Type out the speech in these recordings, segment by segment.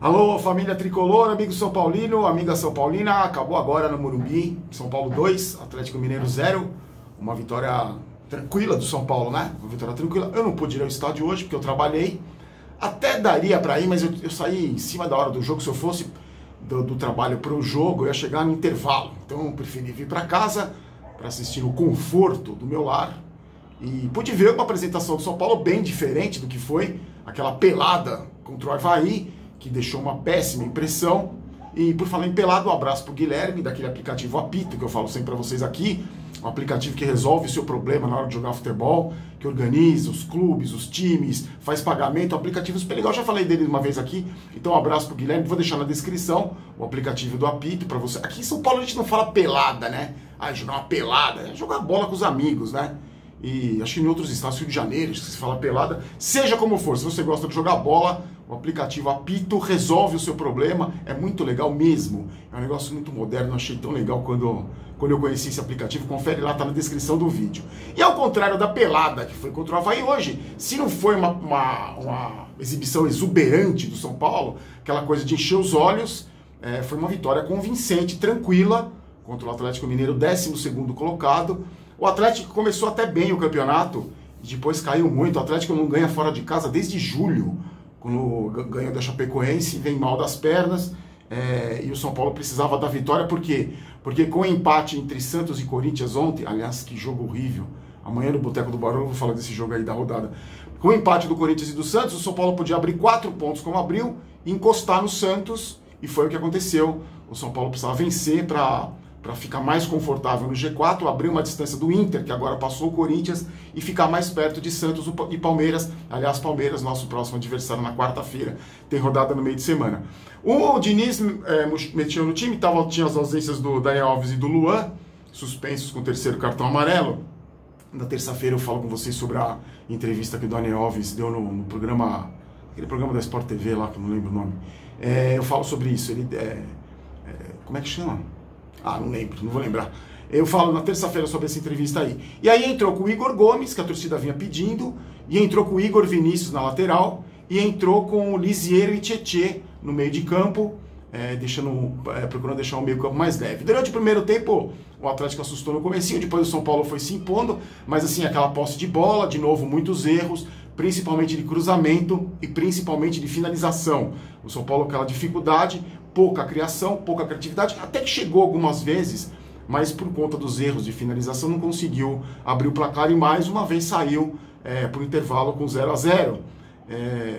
Alô, família tricolor, amigo São Paulino, amiga São Paulina, acabou agora no Morumbi, São Paulo 2, Atlético Mineiro 0, uma vitória tranquila do São Paulo, né? Uma vitória tranquila. Eu não pude ir ao estádio hoje porque eu trabalhei, até daria para ir, mas eu saí em cima da hora do jogo. Se eu fosse do trabalho para o jogo, eu ia chegar no intervalo, então eu preferi vir para casa para assistir no conforto do meu lar e pude ver uma apresentação do São Paulo bem diferente do que foi aquela pelada contra o Avaí, que deixou uma péssima impressão. E por falar em pelado, um abraço pro Guilherme, daquele aplicativo Apito, que eu falo sempre para vocês aqui, um aplicativo que resolve o seu problema na hora de jogar futebol, que organiza os clubes, os times, faz pagamento, um aplicativo super legal, já falei dele uma vez aqui, então um abraço pro Guilherme, vou deixar na descrição o aplicativo do Apito para você. Aqui em São Paulo a gente não fala pelada, né? Ah, jogar uma pelada, é jogar bola com os amigos, né? E acho que em outros estados, Rio de Janeiro, se fala pelada, seja como for, se você gosta de jogar bola, o aplicativo Apito resolve o seu problema, é muito legal mesmo, é um negócio muito moderno, achei tão legal quando eu conheci esse aplicativo, confere lá, tá na descrição do vídeo. E ao contrário da pelada, que foi contra o Avaí hoje, se não foi uma exibição exuberante do São Paulo, aquela coisa de encher os olhos, foi uma vitória convincente, tranquila, contra o Atlético Mineiro, 12º colocado. O Atlético começou até bem o campeonato, e depois caiu muito. O Atlético não ganha fora de casa desde julho, quando ganha da Chapecoense, vem mal das pernas, e o São Paulo precisava da vitória. Por quê? Porque com o empate entre Santos e Corinthians ontem, aliás, que jogo horrível, amanhã no Boteco do Barão eu vou falar desse jogo aí da rodada, com o empate do Corinthians e do Santos, o São Paulo podia abrir 4 pontos como abriu, encostar no Santos, e foi o que aconteceu. O São Paulo precisava vencer para ficar mais confortável no G4, abrir uma distância do Inter, que agora passou o Corinthians, e ficar mais perto de Santos e Palmeiras. Aliás, Palmeiras, nosso próximo adversário na quarta-feira, tem rodada no meio de semana. O Diniz mexeu no time, tinha as ausências do Daniel Alves e do Luan, suspensos com o 3º cartão amarelo. Na terça-feira eu falo com vocês sobre a entrevista que o Daniel Alves deu no programa, aquele programa da Sport TV lá, que eu não lembro o nome. Eu falo sobre isso, como é que chama? Ah, não lembro, não vou lembrar. Eu falo na terça-feira sobre essa entrevista aí. E aí entrou com o Igor Gomes, que a torcida vinha pedindo, e entrou com o Igor Vinícius na lateral, e entrou com o Lisieiro e Tietê no meio de campo, procurando deixar o meio campo mais leve. Durante o primeiro tempo, o Atlético assustou no comecinho, depois o São Paulo foi se impondo, mas assim, aquela posse de bola, de novo, muitos erros, principalmente de cruzamento e principalmente de finalização. O São Paulo com aquela dificuldade, pouca criação, pouca criatividade, até que chegou algumas vezes, mas por conta dos erros de finalização não conseguiu abrir o placar e mais uma vez saiu por intervalo com 0-0.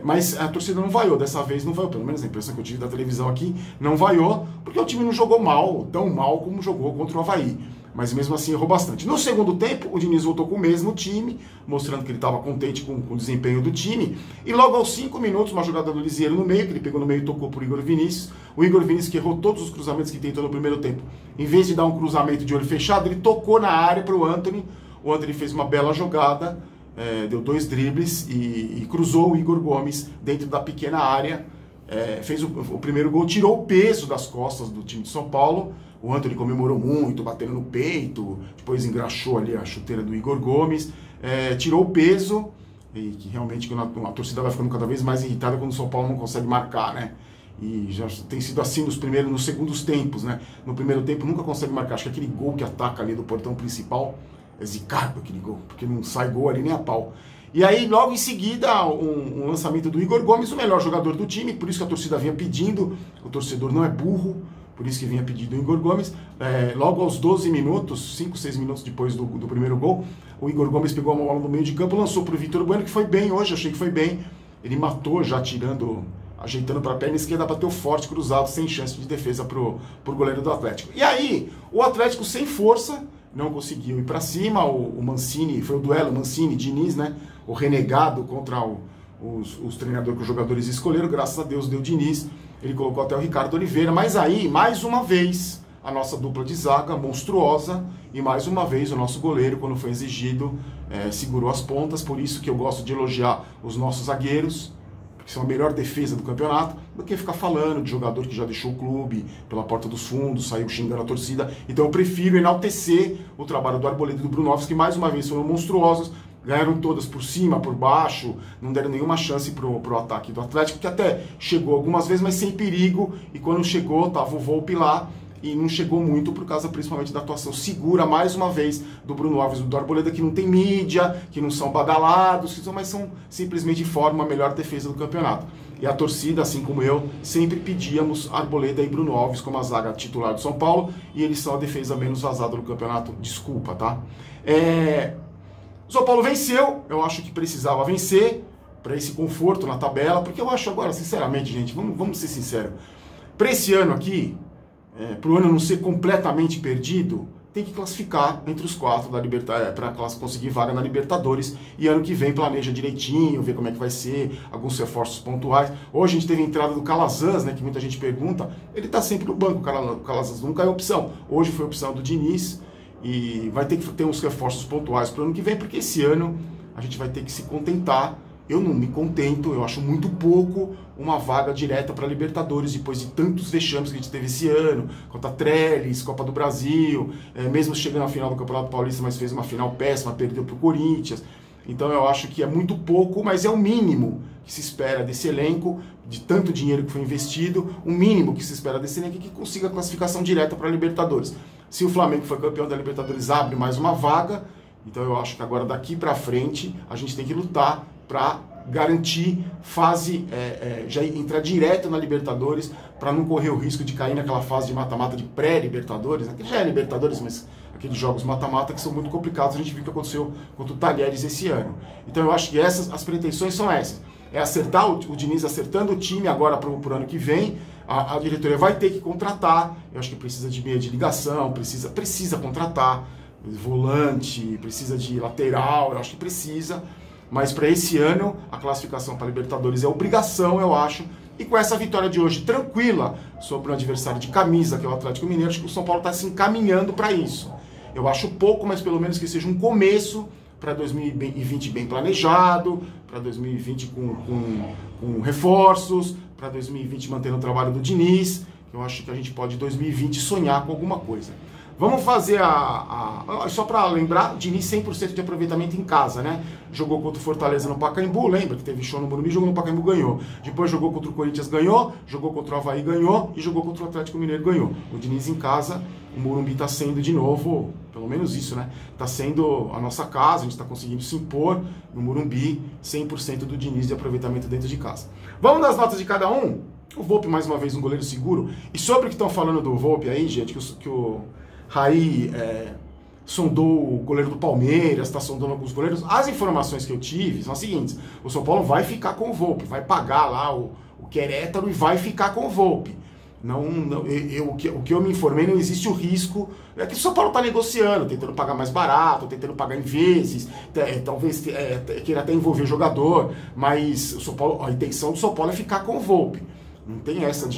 Mas a torcida não vaiou, dessa vez não vaiou, pelo menos a impressão que eu tive da televisão aqui, não vaiou, porque o time não jogou mal, tão mal como jogou contra o Avaí. Mas mesmo assim errou bastante. No segundo tempo, o Diniz voltou com o mesmo time, mostrando que ele estava contente com o desempenho do time. E logo aos 5 minutos, uma jogada do Lisieiro no meio, que ele pegou no meio e tocou por Igor Vinícius. O Igor Vinícius, que errou todos os cruzamentos que tentou no primeiro tempo, em vez de dar um cruzamento de olho fechado, ele tocou na área para o Antony. O Antony fez uma bela jogada, deu 2 dribles e cruzou o Igor Gomes dentro da pequena área. Fez o primeiro gol, tirou o peso das costas do time de São Paulo. O Antony comemorou muito, batendo no peito, depois engraxou ali a chuteira do Igor Gomes, tirou o peso, e que realmente a torcida vai ficando cada vez mais irritada quando o São Paulo não consegue marcar, né? E já tem sido assim nos segundos tempos, né? No primeiro tempo nunca consegue marcar, acho que aquele gol que ataca ali do portão principal é zicado aquele gol, porque não sai gol ali nem a pau. E aí, logo em seguida, um lançamento do Igor Gomes, o melhor jogador do time, por isso que a torcida vinha pedindo, o torcedor não é burro, por isso que vinha pedindo o Igor Gomes. Logo aos 12 minutos, 5, 6 minutos depois do primeiro gol, o Igor Gomes pegou uma bola no meio de campo, lançou para o Vitor Bueno, que foi bem hoje, achei que foi bem. Ele matou já ajeitando para a perna esquerda, bateu forte, cruzado, sem chance de defesa para o goleiro do Atlético. E aí, o Atlético sem força, não conseguiu ir para cima, o Mancini, foi o duelo Mancini-Diniz, né? O renegado contra os treinadores que os jogadores escolheram, graças a Deus deu Diniz, ele colocou até o Ricardo Oliveira, mas aí, mais uma vez, a nossa dupla de zaga monstruosa, e mais uma vez o nosso goleiro, quando foi exigido, segurou as pontas, por isso que eu gosto de elogiar os nossos zagueiros, que são a melhor defesa do campeonato, do que ficar falando de jogador que já deixou o clube pela porta dos fundos, saiu xingando a torcida. Então eu prefiro enaltecer o trabalho do Arboleda e do Bruno Alves, que mais uma vez foram monstruosos, ganharam todas por cima, por baixo, não deram nenhuma chance pro ataque do Atlético, que até chegou algumas vezes, mas sem perigo, e quando chegou, tava o Volpi lá, e não chegou muito por causa principalmente da atuação segura, mais uma vez, do Bruno Alves e do Arboleda, que não tem mídia, que não são badalados, mas são simplesmente formam a melhor defesa do campeonato. E a torcida, assim como eu, sempre pedíamos Arboleda e Bruno Alves como a zaga titular do São Paulo, e eles são a defesa menos vazada do campeonato. Desculpa, tá? O São Paulo venceu, eu acho que precisava vencer, para esse conforto na tabela, porque eu acho agora, sinceramente, gente, vamos ser sinceros, para esse ano aqui, para o ano não ser completamente perdido, tem que classificar entre os 4 da Libertadores, para conseguir vaga na Libertadores, e ano que vem planeja direitinho, ver como é que vai ser, alguns reforços pontuais. Hoje a gente teve a entrada do Calazans, né, que muita gente pergunta, ele está sempre no banco, o Calazans nunca é opção. Hoje foi opção do Diniz, e vai ter que ter uns reforços pontuais para o ano que vem, porque esse ano a gente vai ter que se contentar. Eu não me contento, eu acho muito pouco uma vaga direta para Libertadores, depois de tantos vexames que a gente teve esse ano, contra Trellis, Copa do Brasil, mesmo chegando à final do Campeonato Paulista, mas fez uma final péssima, perdeu para o Corinthians. Então eu acho que é muito pouco, mas é o mínimo que se espera desse elenco, de tanto dinheiro que foi investido, o mínimo que se espera desse elenco é que consiga a classificação direta para Libertadores. Se o Flamengo for campeão da Libertadores, abre mais uma vaga, então eu acho que agora daqui para frente a gente tem que lutar para garantir fase, já entrar direto na Libertadores, para não correr o risco de cair naquela fase de mata-mata de pré-Libertadores, né? Que já é Libertadores, mas aqueles jogos mata-mata que são muito complicados, a gente viu o que aconteceu contra o Talheres esse ano. Então eu acho que as pretensões são essas, é acertar o Diniz acertando o time agora para o ano que vem, a diretoria vai ter que contratar, eu acho que precisa de meia de ligação, precisa contratar, volante, precisa de lateral, eu acho que precisa. Mas para esse ano, a classificação para a Libertadores é obrigação, eu acho. E com essa vitória de hoje tranquila sobre o adversário de camisa, que é o Atlético Mineiro, acho que o São Paulo está se encaminhando para isso. Eu acho pouco, mas pelo menos que seja um começo para 2020 bem planejado, para 2020 com reforços, para 2020 mantendo o trabalho do Diniz. Eu acho que a gente pode, em 2020, sonhar com alguma coisa. Vamos fazer só para lembrar, Diniz 100% de aproveitamento em casa, né? Jogou contra o Fortaleza no Pacaembu, lembra que teve show no Morumbi, jogou no Pacaembu, ganhou. Depois jogou contra o Corinthians, ganhou. Jogou contra o Avaí, ganhou. E jogou contra o Atlético Mineiro, ganhou. O Diniz em casa, o Morumbi está sendo de novo, pelo menos isso, né? Está sendo a nossa casa, a gente está conseguindo se impor no Morumbi, 100% do Diniz de aproveitamento dentro de casa. Vamos das notas de cada um? O Volpi, mais uma vez, um goleiro seguro. E sobre o que estão falando do Volpi aí, gente, que o Raí sondou o goleiro do Palmeiras, está sondando alguns goleiros. As informações que eu tive são as seguintes: o São Paulo vai ficar com o Volpi, vai pagar lá o Querétaro e vai ficar com o Volpi. O que eu me informei, não existe o risco. É que o São Paulo está negociando, tentando pagar mais barato, tentando pagar em vezes, talvez queira até envolver o jogador, mas o São Paulo, a intenção do São Paulo é ficar com o Volpi. Não tem essa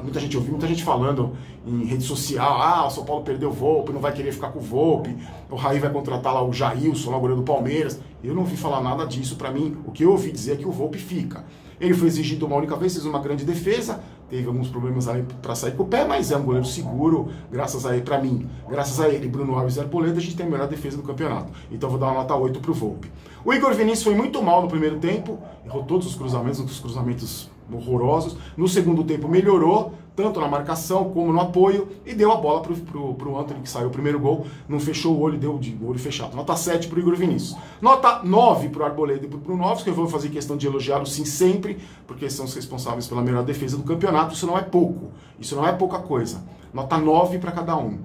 muita gente ouviu, muita gente falando em rede social, o São Paulo perdeu o Volpi, não vai querer ficar com o Volpi, o Raí vai contratar lá o Jailson, lá o goleiro do Palmeiras. Eu não ouvi falar nada disso. Para mim, o que eu ouvi dizer é que o Volpi fica. Ele foi exigido uma única vez, fez uma grande defesa, teve alguns problemas aí para sair com o pé, mas é um goleiro seguro, graças a ele, para mim, graças a ele, Bruno Alves e Arboleda, a gente tem a melhor defesa do campeonato. Então vou dar uma nota 8 pro Volpi. O Igor Vinícius foi muito mal no primeiro tempo, errou todos os cruzamentos horrorosos. No segundo tempo melhorou, tanto na marcação como no apoio, e deu a bola pro Antony, que saiu o primeiro gol, não fechou o olho, deu de olho fechado. Nota 7 pro Igor Vinícius. Nota 9 pro Arboleda e pro Bruno Alves, que eu vou fazer questão de elogiá-los sim sempre, porque são os responsáveis pela melhor defesa do campeonato. Isso não é pouco, isso não é pouca coisa. Nota 9 para cada um.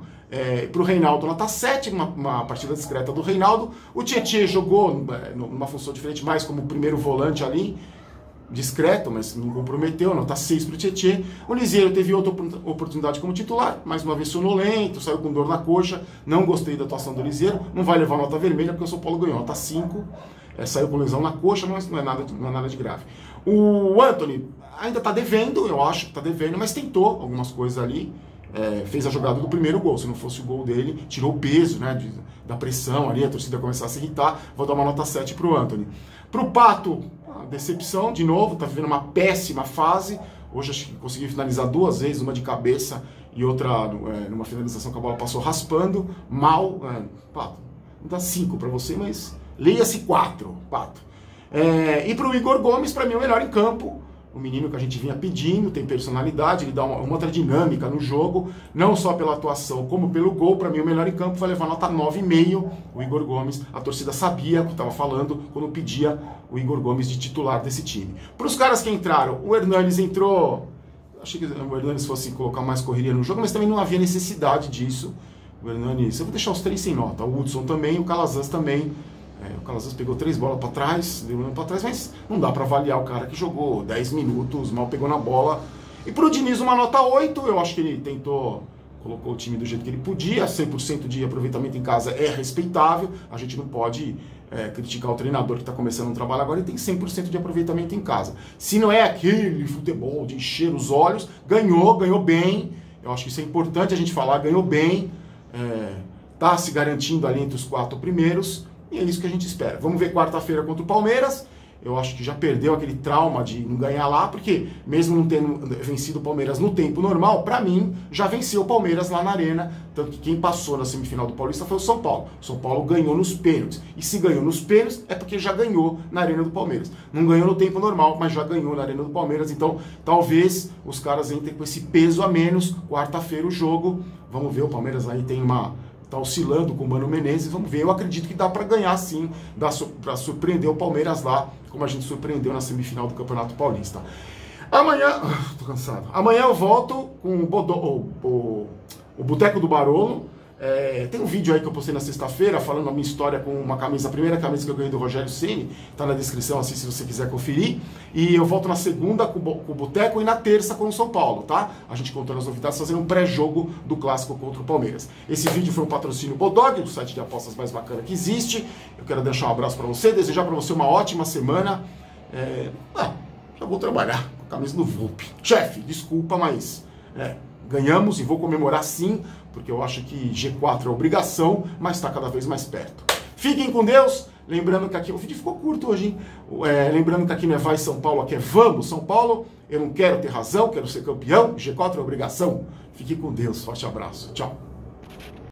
Para o Reinaldo, nota 7, uma partida discreta do Reinaldo. O Tietê jogou numa função diferente, mais como primeiro volante ali, discreto, mas não comprometeu, nota 6 para o Tietê. O Liseiro teve outra oportunidade como titular, mais uma vez sonolento, saiu com dor na coxa, não gostei da atuação do Liseiro, não vai levar nota vermelha porque o São Paulo ganhou, nota 5, saiu com lesão na coxa, mas não é nada de grave. O Antony ainda está devendo, eu acho que está devendo, mas tentou algumas coisas ali, fez a jogada do primeiro gol. Se não fosse o gol dele, tirou o peso, né, da pressão ali, a torcida começar a se irritar. Vou dar uma nota 7 para o Antony. Para o Pato, decepção de novo, está vivendo uma péssima fase. Hoje acho que conseguiu finalizar 2 vezes, uma de cabeça e outra numa finalização que a bola passou raspando, mal. Pato, não dá 5 para você, mas Leia-se 4. E para o Igor Gomes, para mim, é o melhor em campo. O menino que a gente vinha pedindo, tem personalidade, ele dá uma outra dinâmica no jogo, não só pela atuação, como pelo gol. Para mim, o melhor em campo vai levar nota 9,5. O Igor Gomes, a torcida sabia o que estava falando quando pedia o Igor Gomes de titular desse time. Para os caras que entraram, o Hernanes entrou... Achei que o Hernanes fosse colocar mais correria no jogo, mas também não havia necessidade disso. O Hernanes, eu vou deixar os 3 sem nota. O Hudson também, o Calazans também. O Calazans pegou 3 bolas para trás, mas não dá para avaliar o cara que jogou 10 minutos, mal pegou na bola. E pro Diniz uma nota 8, eu acho que ele colocou o time do jeito que ele podia, 100% de aproveitamento em casa é respeitável, a gente não pode criticar o treinador que está começando um trabalho agora e tem 100% de aproveitamento em casa. Se não é aquele futebol de encher os olhos, ganhou bem, eu acho que isso é importante a gente falar, ganhou bem, tá se garantindo ali entre os 4 primeiros, e é isso que a gente espera. Vamos ver quarta-feira contra o Palmeiras. Eu acho que já perdeu aquele trauma de não ganhar lá, porque mesmo não tendo vencido o Palmeiras no tempo normal, para mim, já venceu o Palmeiras lá na Arena. Tanto que quem passou na semifinal do Paulista foi o São Paulo. O São Paulo ganhou nos pênaltis. E se ganhou nos pênaltis, é porque já ganhou na Arena do Palmeiras. Não ganhou no tempo normal, mas já ganhou na Arena do Palmeiras. Então, talvez os caras entrem com esse peso a menos. Quarta-feira o jogo. Vamos ver, o Palmeiras aí tem tá oscilando com o Mano Menezes, vamos ver, eu acredito que dá para ganhar sim, para surpreender o Palmeiras lá, como a gente surpreendeu na semifinal do Campeonato Paulista. Amanhã, tô cansado, amanhã eu volto com o Boteco do Barolo. Tem um vídeo aí que eu postei na sexta-feira falando a minha história com uma camisa, a primeira camisa que eu ganhei do Rogério Ceni, tá na descrição assim se você quiser conferir. E eu volto na segunda com o Boteco e na terça com o São Paulo, tá? A gente contando as novidades, fazendo um pré-jogo do clássico contra o Palmeiras. Esse vídeo foi um patrocínio Bodog, do site de apostas mais bacana que existe. Eu quero deixar um abraço para você, desejar para você uma ótima semana. Já vou trabalhar com a camisa do Volpe. Chefe, desculpa, mas ganhamos e vou comemorar sim, porque eu acho que G4 é obrigação, mas está cada vez mais perto. Fiquem com Deus, lembrando que aqui, o vídeo ficou curto hoje, hein? Lembrando que aqui não é vai São Paulo, aqui é vamos São Paulo, eu não quero ter razão, quero ser campeão, G4 é obrigação. Fiquem com Deus, forte abraço, tchau.